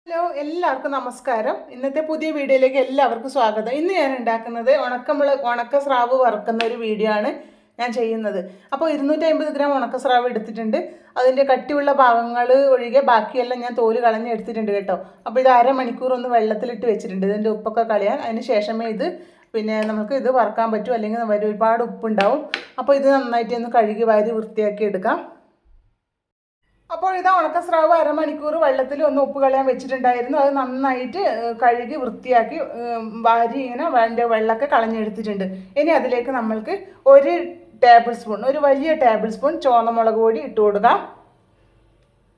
Hello എല്ലാവർക്കും നമസ്കാരം. ഇന്നത്തെ പുതിയ വീഡിയോയിലേക്ക് എല്ലാവർക്കും സ്വാഗതം. ഇന്ന് ഞാൻ ഉണ്ടാക്കുന്നത് ഉണക്ക സ്രാവ് വറുക്കുന്ന ഒരു വീഡിയോ ആണ് ഞാൻ ചെയ്യുന്നത്. അപ്പോൾ 250 ഗ്രാം ഉണക്ക സ്രാവ് എടുത്തിട്ടുണ്ട്. അതിൻ്റെ കട്ടിയുള്ള ഭാഗങ്ങൾ ഒഴികെ ബാക്കിയെല്ലാം ഞാൻ തോല് കളഞ്ഞ് എടുത്തിട്ടുണ്ട് കേട്ടോ. അപ്പോൾ ഇത് അരമണിക്കൂർ ഒന്ന് വെള്ളത്തിലിട്ട് വെച്ചിട്ടുണ്ട് ഇതിൻ്റെ ഉപ്പൊക്കെ കളയാൻ. അതിന് ശേഷമേ ഇത് നമുക്ക് ഇത് വറുക്കാൻ പറ്റും, അല്ലെങ്കിൽ ഒരുപാട് ഉപ്പുണ്ടാവും. അപ്പോൾ ഇത് നന്നായിട്ട് ഒന്ന് കഴുകി വാരി വൃത്തിയാക്കി എടുക്കാം. അപ്പോൾ ഇതാ ഉണക്ക സ്രാവ് അരമണിക്കൂർ വെള്ളത്തിൽ ഒന്ന് ഉപ്പ് കളയാൻ വെച്ചിട്ടുണ്ടായിരുന്നു. അത് നന്നായിട്ട് കഴുകി വൃത്തിയാക്കി വാരി ഇങ്ങനെ അതിൻ്റെ വെള്ളമൊക്കെ കളഞ്ഞെടുത്തിട്ടുണ്ട്. ഇനി അതിലേക്ക് നമ്മൾക്ക് ഒരു വലിയ ടേബിൾ സ്പൂൺ ചുവന്ന മുളക് പൊടി ഇട്ട് കൊടുക്കാം.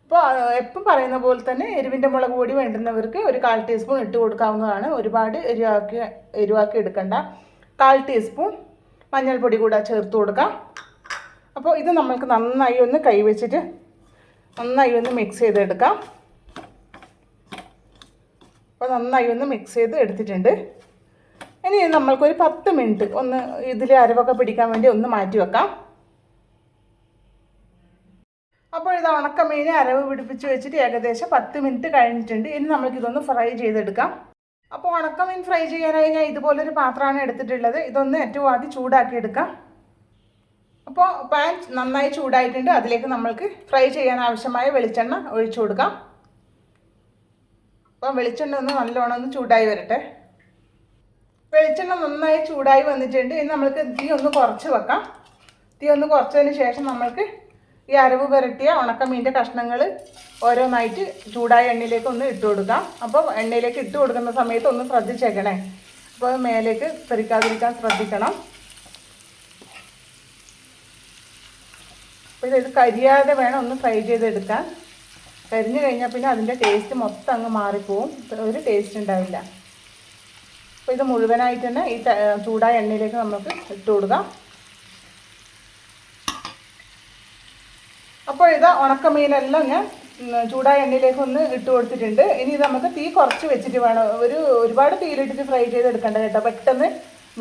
അപ്പോൾ എപ്പം പറയുന്ന പോലെ തന്നെ എരിവിൻ്റെ മുളക് പൊടി വേണ്ടുന്നവർക്ക് ഒരു 1/4 ടീസ്പൂൺ ഇട്ട് കൊടുക്കാവുന്നതാണ്. ഒരുപാട് എരിവാക്കി എടുക്കണ്ട. 1/4 ടീസ്പൂൺ മഞ്ഞൾപ്പൊടി കൂടെ ചേർത്ത് കൊടുക്കാം. അപ്പോൾ ഇത് നമ്മൾക്ക് നന്നായി ഒന്ന് കൈവച്ചിട്ട് നന്നായി ഒന്ന് മിക്സ് ചെയ്തെടുക്കാം. അപ്പോൾ നന്നായി ഒന്ന് മിക്സ് ചെയ്ത് എടുത്തിട്ടുണ്ട്. ഇനി നമ്മൾക്കൊരു 10 മിനിറ്റ് ഒന്ന് ഇതിൽ അരവൊക്കെ പിടിക്കാൻ വേണ്ടി ഒന്ന് മാറ്റി വെക്കാം. അപ്പോൾ ഇത് ഉണക്കമീൻ അരവ് പിടിപ്പിച്ച് വെച്ചിട്ട് ഏകദേശം 10 മിനിറ്റ് കഴിഞ്ഞിട്ടുണ്ട്. ഇനി നമ്മൾക്കിതൊന്ന് ഫ്രൈ ചെയ്തെടുക്കാം. അപ്പോൾ ഉണക്കമീൻ ഫ്രൈ ചെയ്യാനായി ഞാൻ ഇതുപോലൊരു പാത്രമാണ് എടുത്തിട്ടുള്ളത്. ഇതൊന്ന് ഏറ്റവും ആദ്യം ചൂടാക്കി എടുക്കാം. അപ്പോൾ പാൻ നന്നായി ചൂടായിട്ടുണ്ട്. അതിലേക്ക് നമ്മൾക്ക് ഫ്രൈ ചെയ്യാൻ ആവശ്യമായ വെളിച്ചെണ്ണ ഒഴിച്ചു കൊടുക്കാം. അപ്പോൾ വെളിച്ചെണ്ണ ഒന്ന് നല്ലോണം ഒന്ന് ചൂടായി വരട്ടെ. വെളിച്ചെണ്ണ നന്നായി ചൂടായി വന്നിട്ടുണ്ട്. ഇനി നമ്മൾക്ക് തീ ഒന്ന് കുറച്ച് വെക്കാം. തീ ഒന്ന് കുറച്ചതിന് ശേഷം നമ്മൾക്ക് ഈ അരവ് പുരട്ടിയ ഉണക്കമീൻ്റെ കഷ്ണങ്ങൾ ഓരോന്നായിട്ട് ചൂടായ എണ്ണയിലേക്ക് ഒന്ന് ഇട്ട് കൊടുക്കാം. അപ്പോൾ എണ്ണയിലേക്ക് ഇട്ട് കൊടുക്കുന്ന സമയത്ത് ഒന്ന് ശ്രദ്ധിച്ചേക്കണേ. അപ്പോൾ മേലേക്ക് തെറിക്കാതിരിക്കാൻ ശ്രദ്ധിക്കണം. അപ്പോൾ ഇത് കരിയാതെ വേണം ഒന്ന് ഫ്രൈ ചെയ്തെടുക്കാൻ. കരിഞ്ഞു കഴിഞ്ഞാൽ പിന്നെ അതിൻ്റെ ടേസ്റ്റ് മൊത്തം അങ്ങ് മാറിപ്പോവും, ഒരു ടേസ്റ്റ് ഉണ്ടാവില്ല. അപ്പോൾ ഇത് മുഴുവനായിട്ട് തന്നെ ഈ ചൂടായ എണ്ണയിലേക്ക് നമുക്ക് ഇട്ട് കൊടുക്കാം. അപ്പോൾ ഇത് ഉണക്കമീനെല്ലാം ഞാൻ ചൂടായ എണ്ണയിലേക്ക് ഒന്ന് ഇട്ട് കൊടുത്തിട്ടുണ്ട്. ഇനി ഇത് നമുക്ക് തീ കുറച്ച് വെച്ചിട്ട് വേണം. ഒരുപാട് തീയിലിട്ടിട്ട് ഫ്രൈ ചെയ്തെടുക്കണ്ട കേട്ടോ. പെട്ടെന്ന്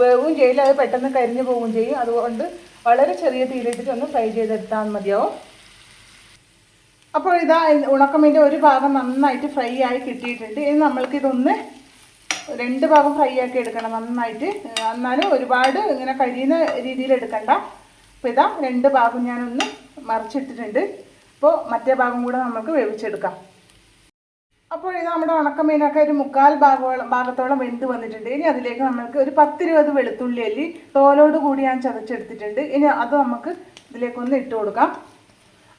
വേവും ചെയ്യില്ല, അത് പെട്ടെന്ന് കരിഞ്ഞു പോവുകയും ചെയ്യും. അതുകൊണ്ട് വളരെ ചെറിയ തീയിലിട്ടിട്ട് ഒന്ന് ഫ്രൈ ചെയ്തെടുത്താൽ മതിയാവും. അപ്പോൾ ഇതാ ഉണക്കമീൻ്റെ ഒരു ഭാഗം നന്നായിട്ട് ഫ്രൈ ആയി കിട്ടിയിട്ടുണ്ട്. ഇനി നമ്മൾക്കിതൊന്ന് 2 ഭാഗം ഫ്രൈ ആക്കി എടുക്കണം നന്നായിട്ട്. എന്നാലും ഒരുപാട് ഇങ്ങനെ കരിയുന്ന രീതിയിൽ എടുക്കണ്ട. അപ്പോൾ ഇതാ 2 ഭാഗം ഞാനൊന്ന് മറിച്ചിട്ടിട്ടുണ്ട്. അപ്പോൾ മറ്റേ ഭാഗം കൂടെ നമുക്ക് വേവിച്ചെടുക്കാം. അപ്പോൾ ഇത് നമ്മുടെ ഉണക്കമീനൊക്കെ ഒരു 1/4 ഭാഗത്തോളം വെന്ത് വന്നിട്ടുണ്ട്. ഇനി അതിലേക്ക് നമ്മൾക്ക് ഒരു 10-20 വെളുത്തുള്ളി അല്ലി തോലോട് കൂടി ഞാൻ ചതച്ചെടുത്തിട്ടുണ്ട്. ഇനി അത് നമുക്ക് ഇതിലേക്കൊന്ന് ഇട്ട് കൊടുക്കാം.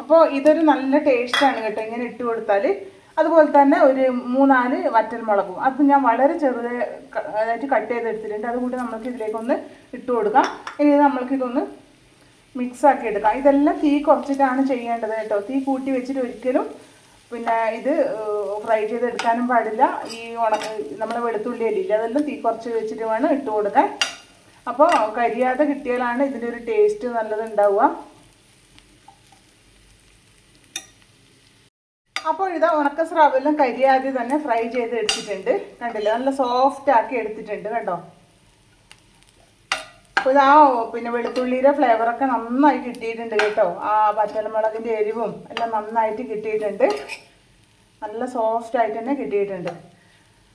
അപ്പോൾ ഇതൊരു നല്ല ടേസ്റ്റാണ് കേട്ടോ ഇങ്ങനെ ഇട്ട് കൊടുത്താൽ. അതുപോലെ തന്നെ ഒരു 3-4 വറ്റൽമുളകും അത് ഞാൻ വളരെ ചെറുതായിട്ട് കട്ട് ചെയ്തെടുത്തിട്ടുണ്ട്. അതുകൂടി നമുക്ക് ഇതിലേക്കൊന്ന് ഇട്ട് കൊടുക്കാം. ഇനി നമ്മൾക്കിതൊന്ന് മിക്സാക്കി എടുക്കാം. ഇതെല്ലാം തീ കുറച്ചിട്ടാണ് ചെയ്യേണ്ടത് കേട്ടോ. തീ കൂട്ടി വെച്ചിട്ട് ഒരിക്കലും ഇത് ഫ്രൈ ചെയ്തെടുക്കാനും പാടില്ല. ഈ നമ്മുടെ വെളുത്തുള്ളി അല്ലില്ല, അതെല്ലാം തീ കുറച്ച് വെച്ചിട്ട് വേണം ഇട്ട് കൊടുക്കാൻ. അപ്പോൾ കരിയാതെ കിട്ടിയാലാണ് ഇതിൻ്റെ ഒരു ടേസ്റ്റ് നല്ലതുണ്ടാവുക. അപ്പോൾ ഇതാ ഉണക്ക സ്രാവെല്ലാം കരിയാതെ തന്നെ ഫ്രൈ ചെയ്ത് എടുത്തിട്ടുണ്ട്. കണ്ടില്ലേ, നല്ല സോഫ്റ്റ് ആക്കി എടുത്തിട്ടുണ്ട് കേട്ടോ. അപ്പോൾ ഇതാ വെളുത്തുള്ളിയുടെ ഫ്ലേവറൊക്കെ നന്നായി കിട്ടിയിട്ടുണ്ട് കേട്ടോ. ആ പച്ചമുളകിൻ്റെ എരിവും എല്ലാം നന്നായിട്ട് കിട്ടിയിട്ടുണ്ട്. നല്ല സോഫ്റ്റ് ആയിട്ട് തന്നെ കിട്ടിയിട്ടുണ്ട്.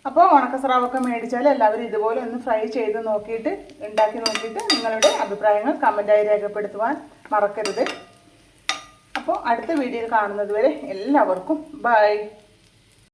അപ്പോൾ ഉണക്ക സ്രാവൊക്കെ മേടിച്ചാൽ എല്ലാവരും ഇതുപോലെ ഒന്ന് ഫ്രൈ ചെയ്ത് നോക്കിയിട്ട് ഉണ്ടാക്കി നോക്കിയിട്ട് നിങ്ങളുടെ അഭിപ്രായങ്ങൾ കമൻറ്റായി രേഖപ്പെടുത്തുവാൻ മറക്കരുത്. അപ്പോൾ അടുത്ത വീഡിയോയിൽ കാണുന്നത് വരെ എല്ലാവർക്കും ബൈ.